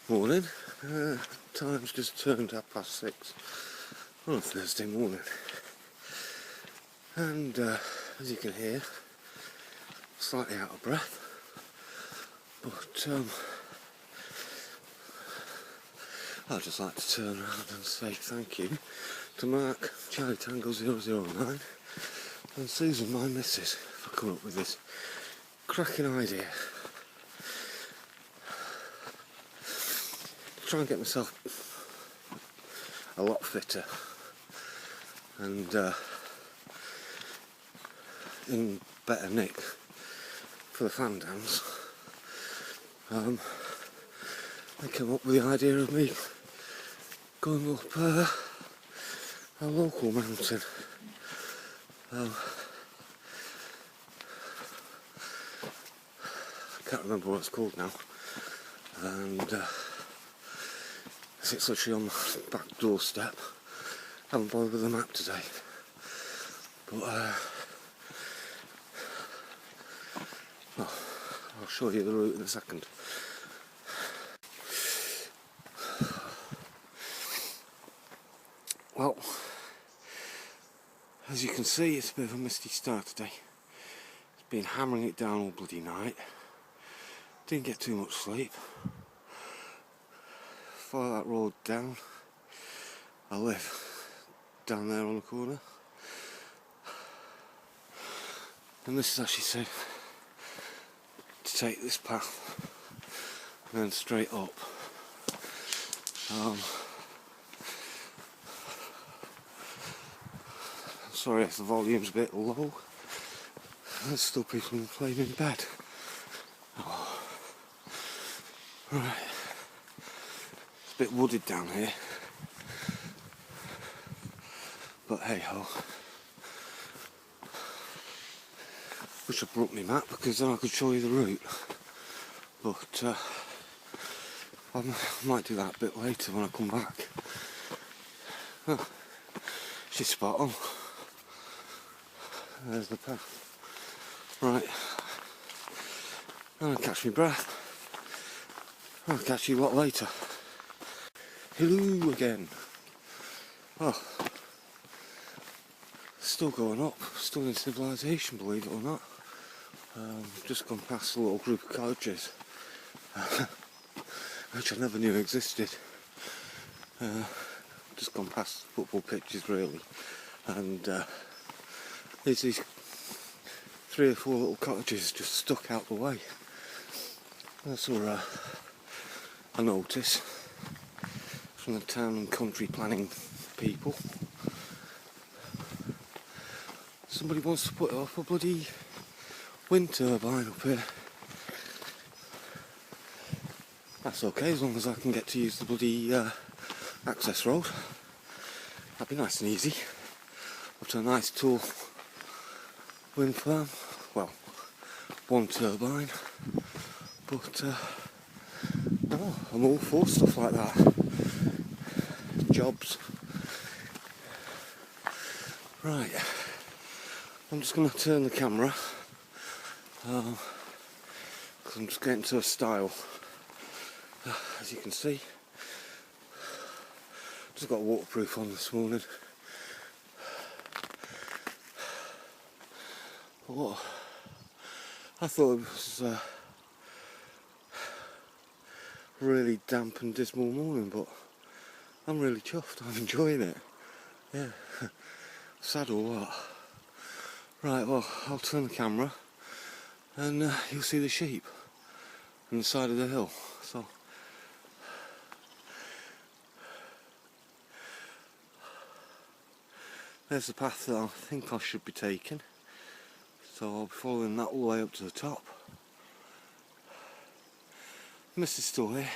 Morning. Time's just turned 6:30 on a Thursday morning, and as you can hear, slightly out of breath, but I'd just like to turn around and say thank you to Mark, Charlie Tango 009 and Susan, my missus, for coming up with this cracking idea. Try and get myself a lot fitter and in better nick for the fan dance. They came up with the idea of me going up a local mountain. I can't remember what it's called now, and it's literally on my back doorstep. Haven't bothered with the map today, but I'll show you the route in a second. Well, as you can see, it's a bit of a misty start today. It's been hammering it down all bloody night. Didn't get too much sleep. Follow that road down. I live down there on the corner, and this is actually safe to take this path and then straight up. Sorry if the volume's a bit low. There's still people playing in bed. Oh. Right. It's a bit wooded down here, but hey ho. Wish I brought my map, because then I could show you the route, but I might do that a bit later when I come back. Oh, she's spot on. There's the path. Right, I'm gonna catch my breath. I'll catch you a lot later. Hello again. Oh, still going up, still in civilization, believe it or not. Just gone past a little group of cottages, which I never knew existed. Just gone past football pitches really, and there's these 3 or 4 little cottages just stuck out the way. That's where I notice from the town and country planning people. Somebody wants to put up a bloody wind turbine up here. That's okay, as long as I can get to use the bloody access road. That'd be nice and easy. Up to a nice tall wind farm. Well, 1 turbine. But no, I'm all for stuff like that. Jobs. Right. I'm just going to turn the camera, because I'm just getting to a style. As you can see, just got waterproof on this morning. But I thought it was a really damp and dismal morning, but I'm really chuffed. I'm enjoying it. Yeah. Sad or what? Right, well, I'll turn the camera and you'll see the sheep on the side of the hill. So there's the path that I think I should be taking. So I'll be following that all the way up to the top. Mist is still here.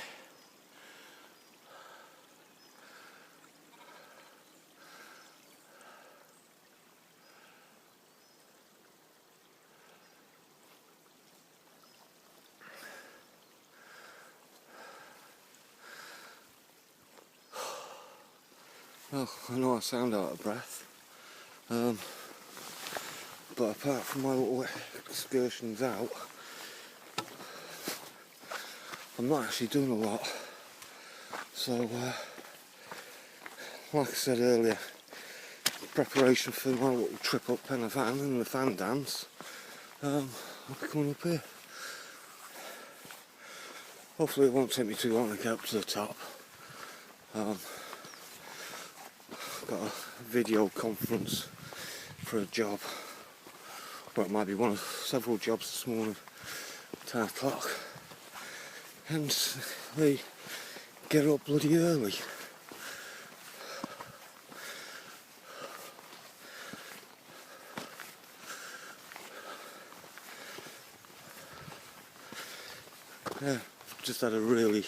Well, I know I sound out of breath, but apart from my little excursions out, I'm not actually doing a lot So, like I said earlier, preparation for my little trip up Pen y Fan and the fan dance, I'll be coming up here. Hopefully it won't take me too long to get up to the top. Got a video conference for a job, well, it might be one of several jobs this morning, 10 o'clock, hence they get up bloody early. Yeah, I've just had a really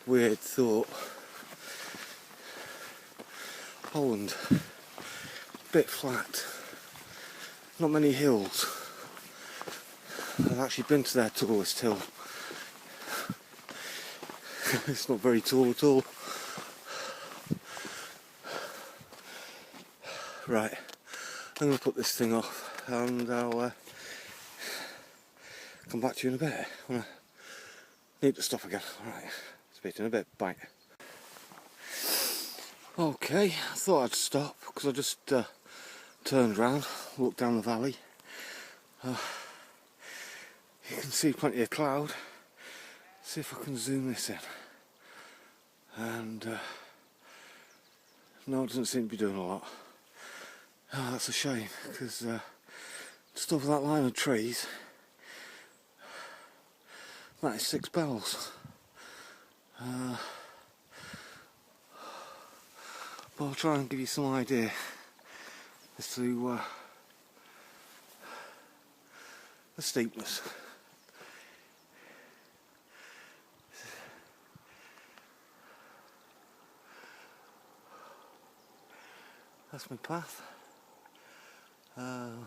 weird thought. Holland, bit flat, not many hills. I've actually been to their tallest hill. It's not very tall at all. Right, I'm going to put this thing off and I'll come back to you in a bit. I need to stop again. Alright, speak to you in a bit. Bye. Okay, I thought I'd stop because I just turned round, looked down the valley. You can see plenty of cloud. See if I can zoom this in. And no, it doesn't seem to be doing a lot. Oh, that's a shame because just over that line of trees, that is 6 bells. But I'll try and give you some idea as to the steepness. That's my path. Oh,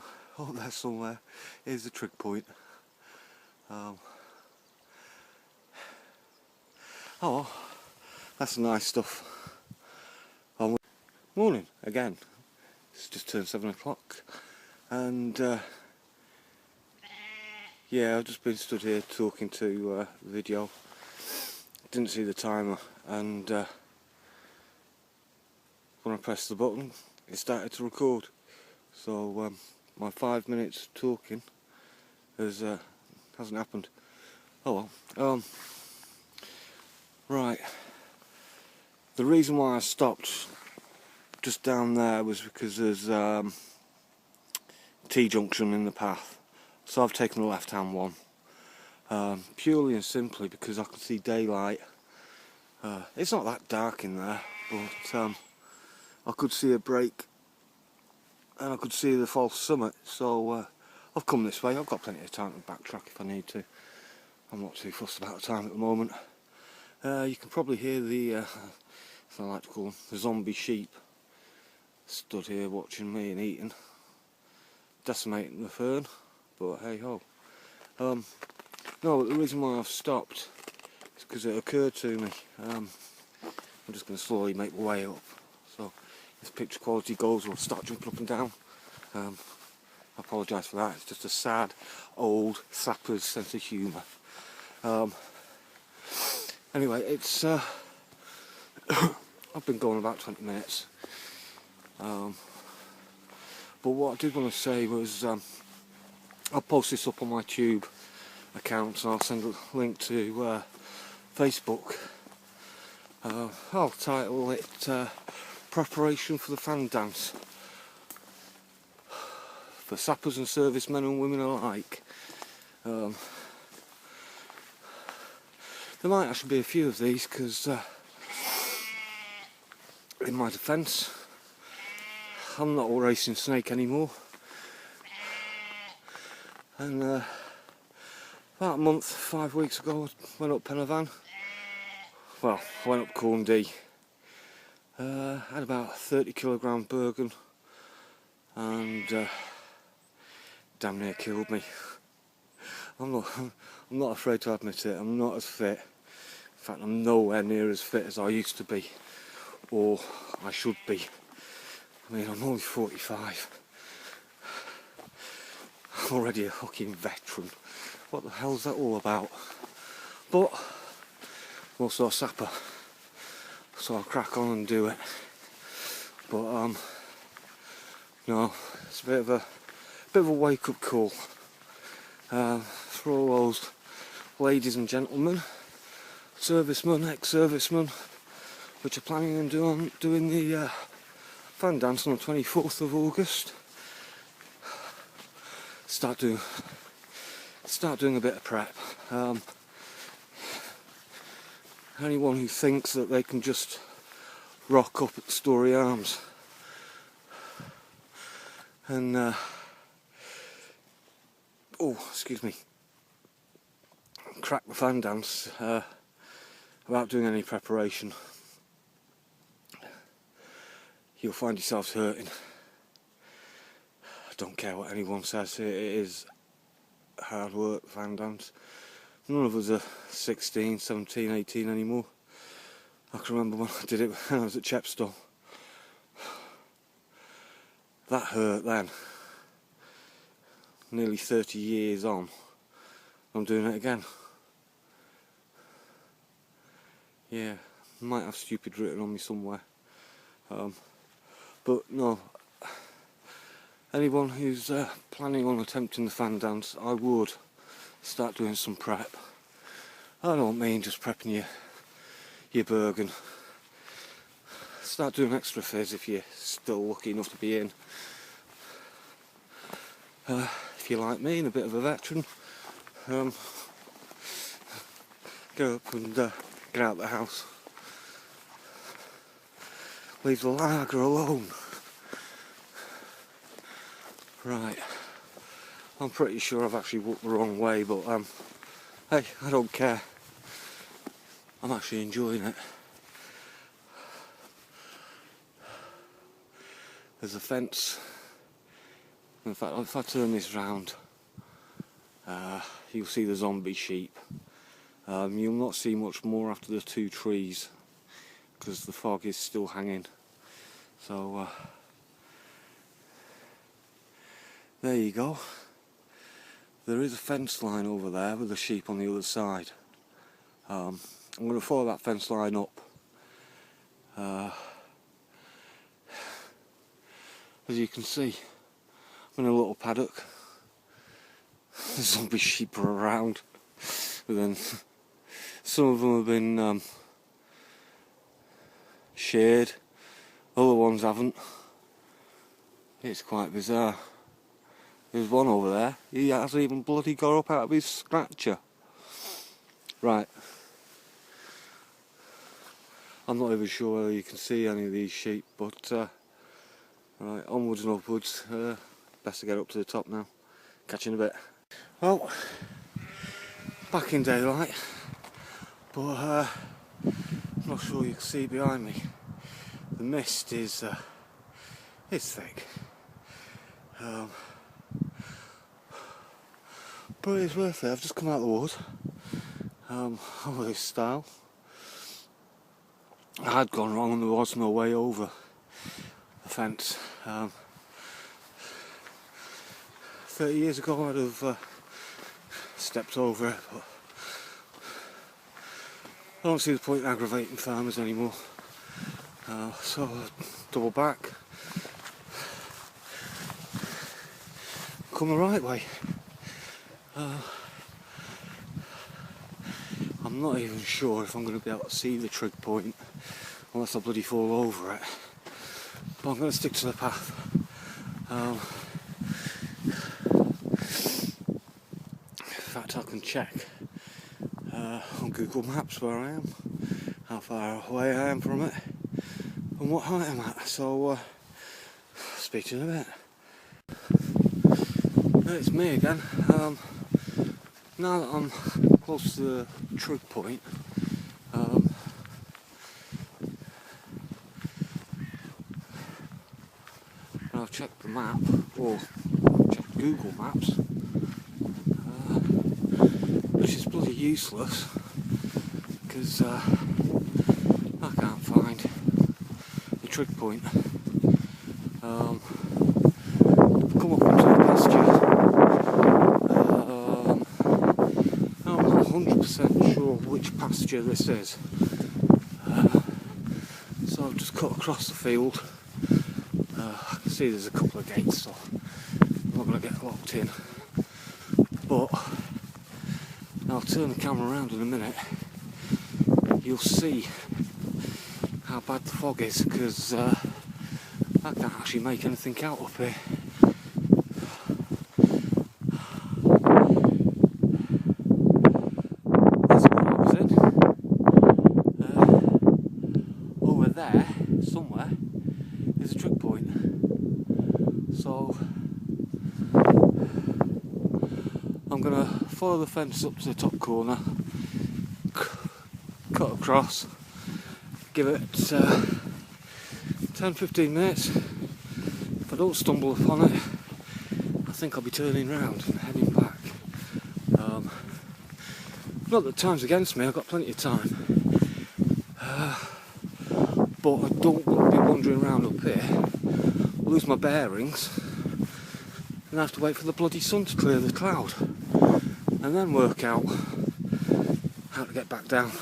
there somewhere is the trig point. Oh, well, that's nice stuff. Morning again. It's just turned 7 o'clock, and yeah, I've just been stood here talking to video. Didn't see the timer, and when I pressed the button, it started to record. So my 5 minutes talking hasn't happened. Oh well. Right. The reason why I stopped just down there was because there's T-junction in the path, so I've taken the left-hand one, purely and simply because I can see daylight. It's not that dark in there, but I could see a break and I could see the false summit, so I've come this way. I've got plenty of time to backtrack if I need to. I'm not too fussed about the time at the moment. You can probably hear the, as I like to call them, the zombie sheep stood here watching me and eating, decimating the fern, but hey ho. No, the reason why I've stopped is because it occurred to me. I'm just going to slowly make my way up, so if picture quality goes, we'll start jumping up and down. I apologise for that. It's just a sad old sapper's sense of humour. Anyway, it's I've been going about 20 minutes. But what I did want to say was I'll post this up on my Tube account, and I'll send a link to Facebook. I'll title it Preparation for the Fan Dance for sappers and servicemen and women alike. There might actually be a few of these because in my defence, I'm not a racing snake anymore, and about a month, 5 weeks ago, I went up Pen y Fan. Well, I went up Corn D. Had about a 30kg Bergen, and damn near killed me. I'm not afraid to admit it. I'm not as fit. In fact, I'm nowhere near as fit as I used to be, or I should be. I mean, I'm only 45. I'm already a fucking veteran. What the hell's that all about? But I'm also a sapper. so I'll crack on and do it. But no, it's a bit of a wake-up call for all those ladies and gentlemen, servicemen, ex-servicemen, which are planning on doing the fan dance on the 24th of August. Start doing a bit of prep. Anyone who thinks that they can just rock up at Story Arms and crack the fan dance without doing any preparation, you'll find yourselves hurting. I don't care what anyone says, it is hard work, fan dance. None of us are 16, 17, 18 anymore. I can remember when I did it when I was at Chepstow. That hurt then. Nearly 30 years on, I'm doing it again. Yeah, I might have stupid written on me somewhere. But no, anyone who's planning on attempting the fan dance, I would start doing some prep. I don't mean just prepping your Bergen. Start doing extra fizz if you're still lucky enough to be in. If you're like me and a bit of a veteran, go up and get out of the house. Leave the lager alone. Right, I'm pretty sure I've actually walked the wrong way, but hey, I don't care. I'm actually enjoying it. There's a fence. In fact, if I turn this round, you'll see the zombie sheep. You'll not see much more after the two trees because the fog is still hanging. So there you go. There is a fence line over there with the sheep on the other side. I'm going to follow that fence line up. As you can see, I'm in a little paddock. The zombie sheep are around. But then some of them have been sheared, other ones haven't. It's quite bizarre. There's one over there, he hasn't even bloody got up out of his scratcher. Right. I'm not even sure whether you can see any of these sheep, but right, onwards and upwards. Best to get up to the top now. Catch you in a bit. Well, back in daylight, but I'm not sure you can see behind me. The mist is thick. But it's worth it. I've just come out of the woods. Over this style. I had gone wrong and there was no way over the fence. 30 years ago I'd have stepped over it, but I don't see the point in aggravating farmers anymore. So I'll double back, come the right way. I'm not even sure if I'm going to be able to see the trig point unless I bloody fall over it, but I'm going to stick to the path. In fact, I can check on Google Maps where I am, how far away I am from it, and what height I'm at. So, speak to you in a bit. It's me again. Now that I'm close to the trig point, I've checked the map, or checked Google Maps, which is bloody useless because I can't find the trig point. Come up into a pasture. I'm not 100% sure which pasture this is. I've just cut across the field. I can see there's a couple of gates, so I'm not going to get locked in. But I'll turn the camera around in a minute. You'll see how bad the fog is, because I can't actually make anything out up here. That's what I was in. Over there, somewhere, is a trick point. So I'm going to follow the fence up to the top corner, cut across, give it 10-15 minutes. If I don't stumble upon it, I think I'll be turning round and heading back. Not that time's against me, I've got plenty of time. But I don't want to be wandering around up here, lose my bearings, and have to wait for the bloody sun to clear the cloud, and then work out how to get back down.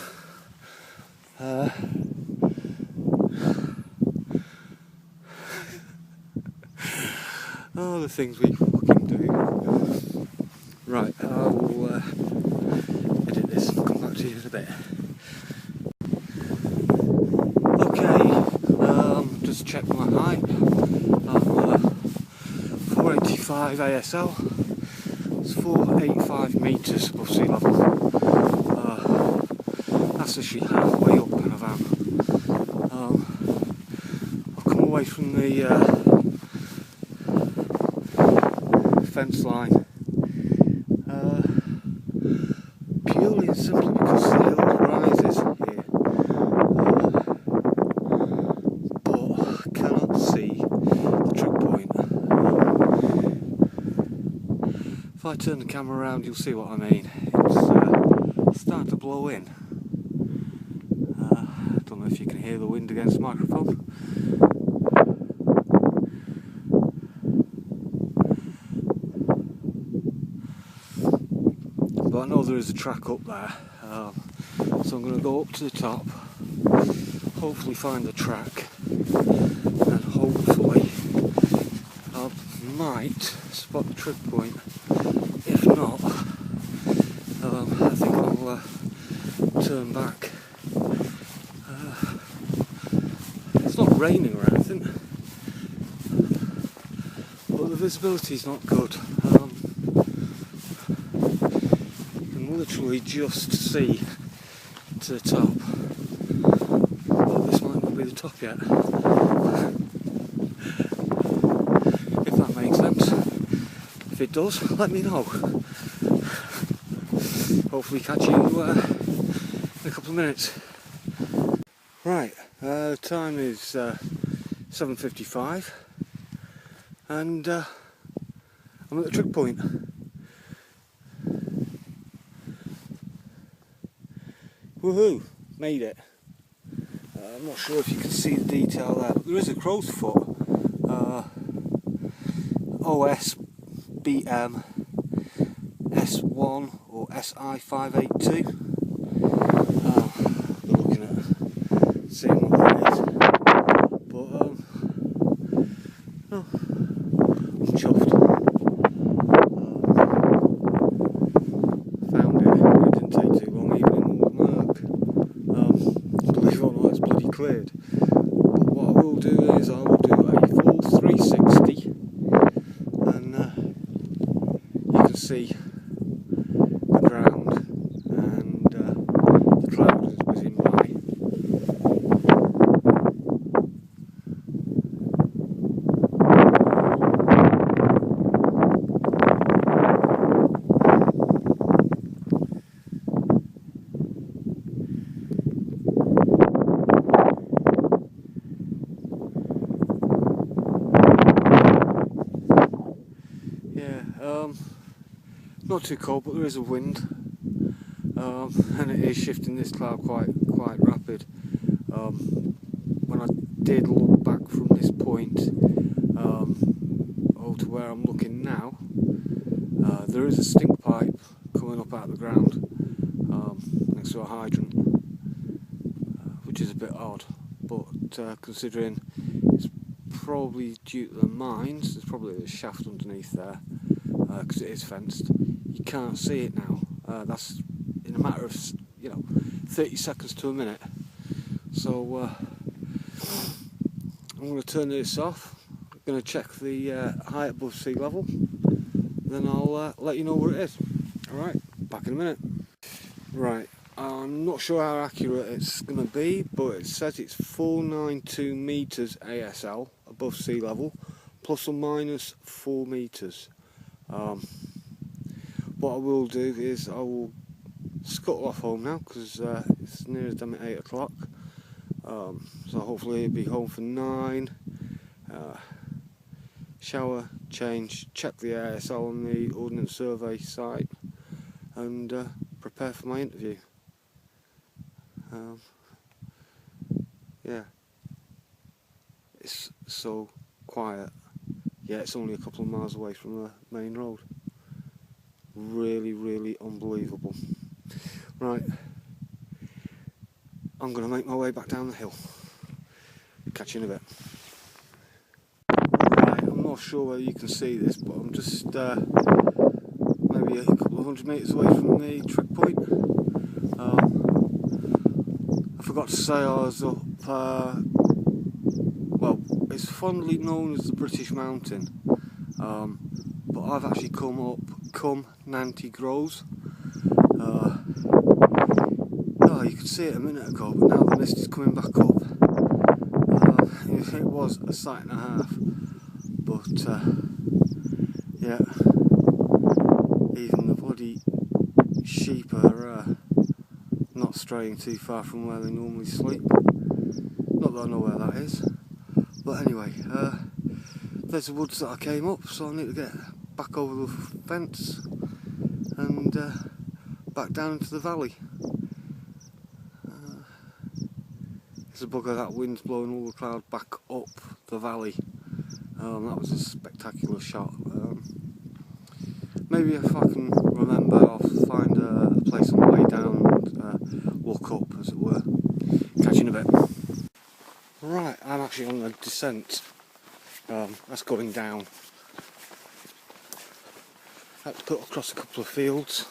Oh, the things we fucking do. Right, I'll edit this and come back to you in a bit. Okay, just check my height. I'm 485 ASL. It's 485 metres above sea level. That's actually halfway up in a van. I've come away from the fence line purely and simply because the hill rises here, but I cannot see the trick point. If I turn the camera around, you'll see what I mean. It's starting to blow in. I don't know if you can hear the wind against the microphone. But I know there is a track up there, so I'm going to go up to the top, hopefully find the track, and hopefully I might spot the trick point. If not, I think I'll turn back. It's not raining or anything, but the visibility is not good. Literally just see to the top, but this might not be the top yet, if that makes sense. If it does, let me know. Hopefully catch you in a couple of minutes. Right, the time is 7:55 and I'm at the trick point. Woohoo! Made it. I'm not sure if you can see the detail there, but there is a crow's foot. OS BM S1 or SI582. We're looking at seeing what that is. But I'm chuffed. Found it. It didn't take too long, even in the murk. Believe it or not, it's bloody cleared. But what I will do is I will do a full 360, and you can see the ground and the cloud is whizzing by. Not too cold, but there is a wind, and it is shifting this cloud quite rapid. When I did look back from this point over to where I'm looking now, there is a stink pipe coming up out of the ground next to a hydrant, which is a bit odd. but considering it's probably due to the mines, there's probably a shaft underneath there, because it is fenced. You can't see it now. That's in a matter of 30 seconds to a minute. So I'm going to turn this off. I'm going to check the height above sea level. Then I'll let you know where it is. Alright, back in a minute. Right, I'm not sure how accurate it's going to be, but it says it's 492 metres ASL above sea level, plus or minus 4 metres. What I will do is I will scuttle off home now, because it's near as damn at 8 o'clock. So hopefully I'll be home for 9. Shower, change, check the ASL on the Ordnance Survey site, and prepare for my interview. Yeah, it's so quiet. Yeah, it's only a couple of miles away from the main road. Really, really unbelievable. Right, I'm going to make my way back down the hill. Catch you in a bit. Right, I'm not sure whether you can see this, but I'm just maybe a couple of 100 metres away from the trick point. I forgot to say I was up, well, it's fondly known as the British Mountain, but I've actually come Nant Groes. Oh, you could see it a minute ago, but now the mist is coming back up. It was a sight and a half, but yeah, even the bloody sheep are not straying too far from where they normally sleep. Not that I know where that is, but anyway, there's the woods that I came up, so I need to get back over the fence and back down into the valley. It's a bugger, that wind's blowing all the cloud back up the valley. That was a spectacular shot. Maybe if I can remember, I'll find a place on the way down and walk up, as it were. Catch you in a bit. Right, I'm actually on the descent. That's going down. I had to put across a couple of fields.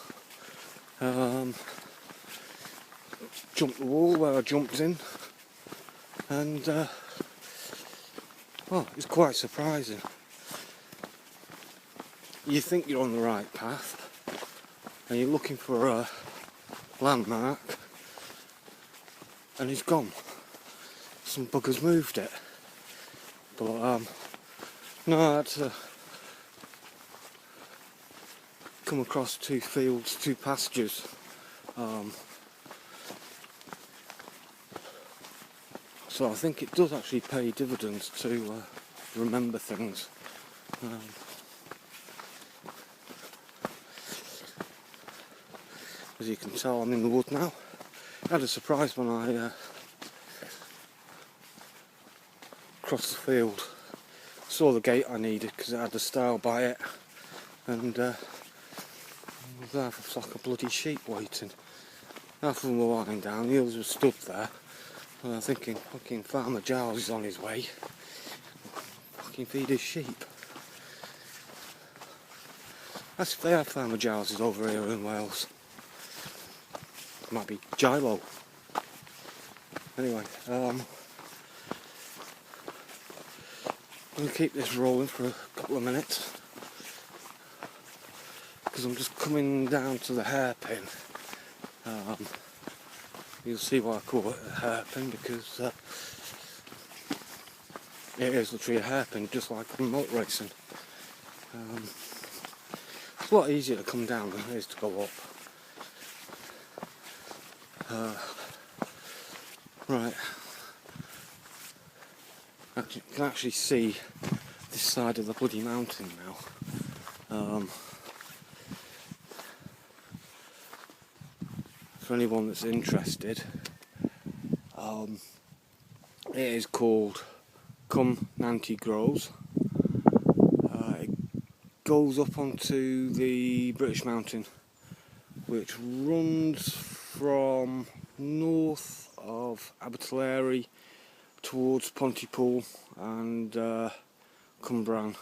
Jumped the wall where I jumped in. And well, it's quite surprising. You think you're on the right path and you're looking for a landmark, and it's gone. Some buggers moved it. But no, I had to come across 2 fields, 2 pastures. So I think it does actually pay dividends to remember things. As you can tell, I'm in the wood now. I had a surprise when I crossed the field. Saw the gate I needed because it had a stile by it, and there was like a bloody sheep waiting. Half of them were lying down, the others were stood there. And I'm thinking, fucking Farmer Giles is on his way. Fucking feed his sheep. That's if they have Farmer Giles over here in Wales. It might be Gilo. Anyway, I'm going to keep this rolling for a couple of minutes, because I'm just coming down to the hairpin. You'll see why I call it a hairpin, because it is literally a hairpin, just like in motor racing. It's a lot easier to come down than it is to go up. Right, I can actually see this side of the bloody mountain now. For anyone that's interested, it is called Nant Groes. It goes up onto the British Mountain, which runs from north of Abertillery towards Pontypool and Cumbran.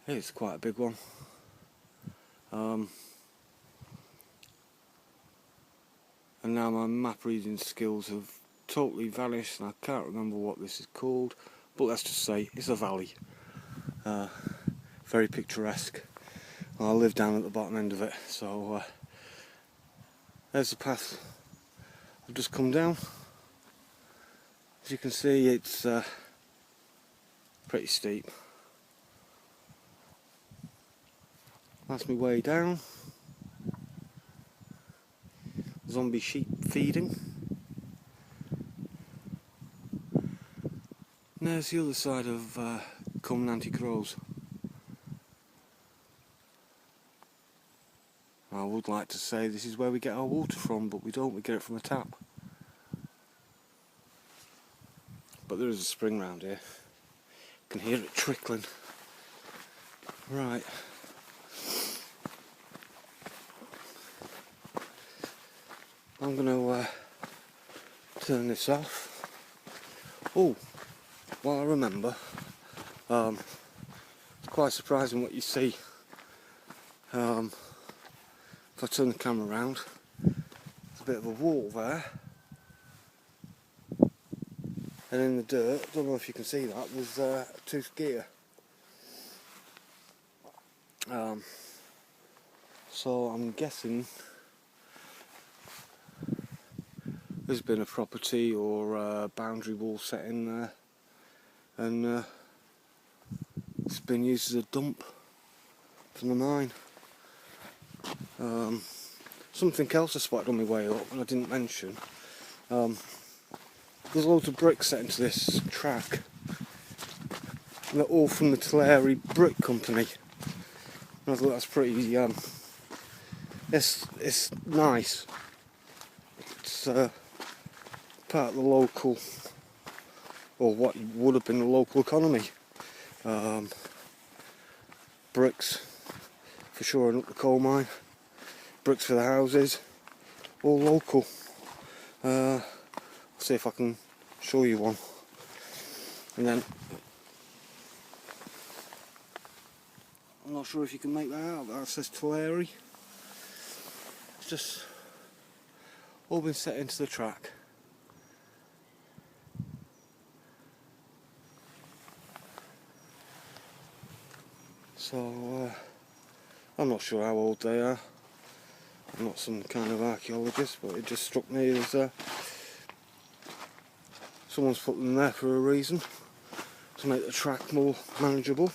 It's quite a big one. And now my map reading skills have totally vanished and I can't remember what this is called, but let's just say it's a valley. Very picturesque. I live down at the bottom end of it, so there's the path I've just come down. As you can see, it's pretty steep. That's my way down. Zombie sheep feeding. And there's the other side of Nant Groes. I would like to say this is where we get our water from, but we don't, we get it from a tap. But there is a spring round here. You can hear it trickling. Right. I'm going to turn this off. Oh, well, I remember. It's quite surprising what you see. If I turn the camera around, there's a bit of a wall there. And in the dirt, I don't know if you can see that, there's a toothed gear. So I'm guessing there's been a property or a boundary wall set in there, and it's been used as a dump from the mine. Something else I spotted on my way up and I didn't mention. There's loads of bricks set into this track, and they're all from the Tulare Brick Company. And I thought that's pretty. It's nice. It's part of the local, or what would have been the local economy. Bricks for shoring up the coal mine. Bricks for the houses, all local. I'll see if I can show you one. And then, I'm not sure if you can make that out, but that says Tulare. It's just all been set into the track. So, I'm not sure how old they are. I'm not some kind of archaeologist, but it just struck me as someone's put them there for a reason, to make the track more manageable.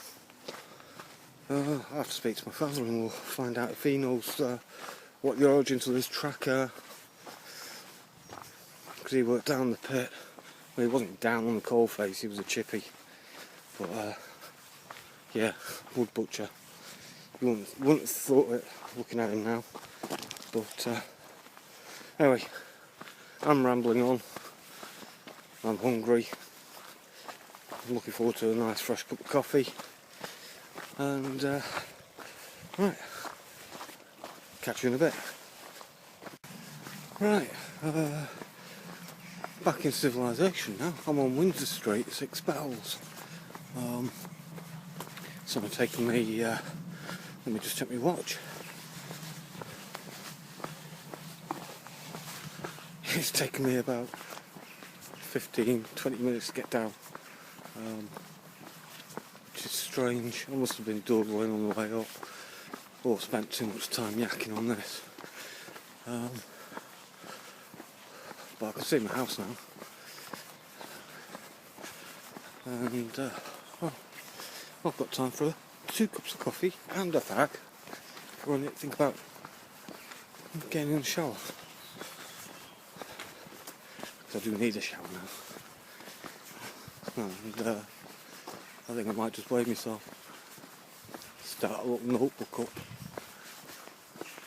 I'll have to speak to my father-in-law, find out if he knows what the origins of this track are, because he worked down the pit. Well, he wasn't down on the coal face, he was a chippy, but yeah, wood butcher. You wouldn't have thought it looking at him now. But anyway, I'm rambling on. I'm hungry. I'm looking forward to a nice fresh cup of coffee. And right, catch you in a bit. Right, back in civilization now. I'm on Windsor Street, 6 Bells. So I'm taking me. Let me just check my watch. It's taken me about 15-20 minutes to get down, which is strange. I must have been dawdling on the way up, or spent too much time yakking on this. But I can see my house now, and well, I've got time for 2 cups of coffee and a fag. If I want to think about getting in the shower. I do need a shower now, and I think I might just weigh myself, start a little notebook up,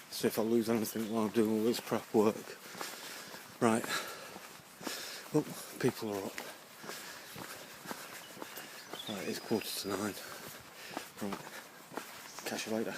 see if I lose anything while I'm doing all this prep work. Right, oh, people are up. Right, it's 9:15. Right, catch you later.